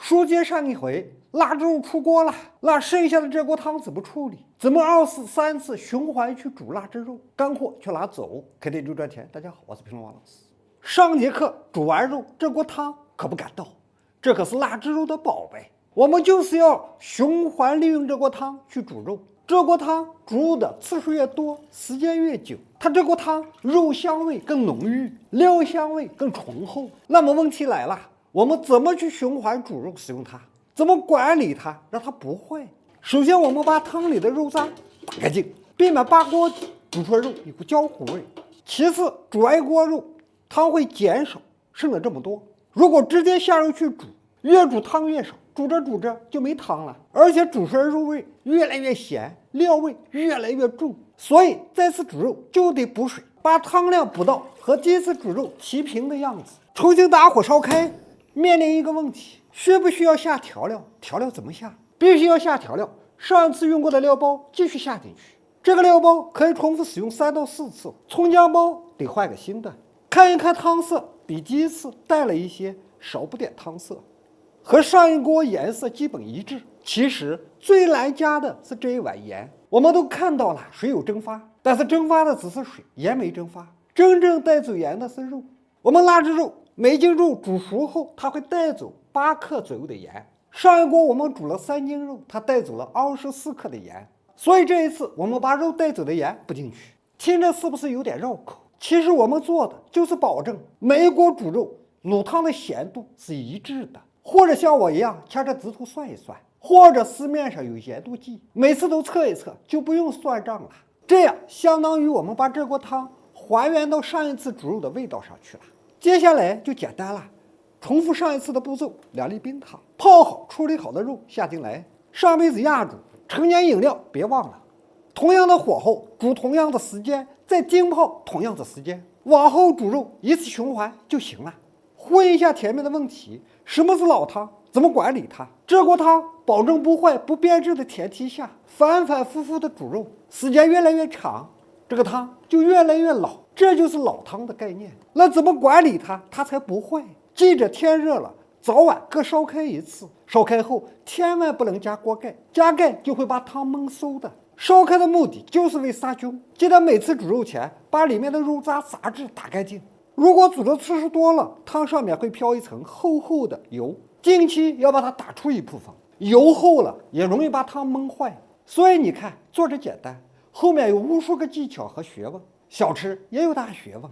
书接上一回，腊汁肉出锅了，那剩下的这锅汤怎么处理？怎么2次、3次循环去煮腊汁肉？干货去哪走？肯定就赚钱。大家好，我是评论王老师。上节课煮完肉，这锅汤可不敢倒，这可是腊汁肉的宝贝。我们就是要循环利用这锅汤去煮肉。这锅汤煮肉的次数越多，时间越久，它这锅汤肉香味更浓郁，料香味更醇厚。那么问题来了，我们怎么去循环煮肉使用它？怎么管理它，让它不坏？首先，我们把汤里的肉渣打干净，避免把锅底煮出来肉一股焦糊味。其次，煮完一锅肉，汤会减少，剩了这么多。如果直接下肉去煮，越煮汤越少，煮着煮着就没汤了，而且煮出来肉味越来越咸，料味越来越重。所以再次煮肉就得补水，把汤量补到和第一次煮肉齐平的样子。重新打火烧开，面临一个问题，需不需要下调料？调料怎么下？必须要下调料。上一次用过的料包继续下进去，这个料包可以重复使用3到4次。葱姜包得换个新的。看一看汤色，比第一次淡了一些，少补点汤色，和上一锅颜色基本一致。其实最难加的是这一碗盐。我们都看到了水有蒸发，但是蒸发的只是水，盐没蒸发。真正带走盐的是肉。我们腊汁肉每斤肉煮熟后，它会带走8克左右的盐。上一锅我们煮了3斤肉，它带走了24克的盐。所以这一次我们把肉带走的盐补进去。听着是不是有点绕口？其实我们做的就是保证每一锅煮肉卤汤的咸度是一致的，或者像我一样掐着指头算一算，或者市面上有盐度计，每次都测一测，就不用算账了。这样相当于我们把这锅汤还原到上一次煮肉的味道上去了。接下来就简单了，重复上一次的步骤，2粒冰糖，泡好处理好的肉下进来，上杯子压住，成年饮料别忘了。同样的火候煮同样的时间，再浸泡同样的时间，往后煮肉一次循环就行了。问一下前面的问题，什么是老汤？怎么管理它？这锅汤保证不坏不变质的前提下，反反复复的煮肉，时间越来越长，这个汤就越来越老，这就是老汤的概念。那怎么管理它，它才不坏？记着天热了，早晚各烧开一次，烧开后千万不能加锅盖，加盖就会把汤焖馊的。烧开的目的就是为杀菌，记得每次煮肉前把里面的肉渣杂质打干净。如果煮的次数多了，汤上面会飘一层厚厚的油，近期要把它打出一部分，油厚了也容易把汤焖坏。所以你看，做着简单，后面有无数个技巧和学问，小吃也有大学问。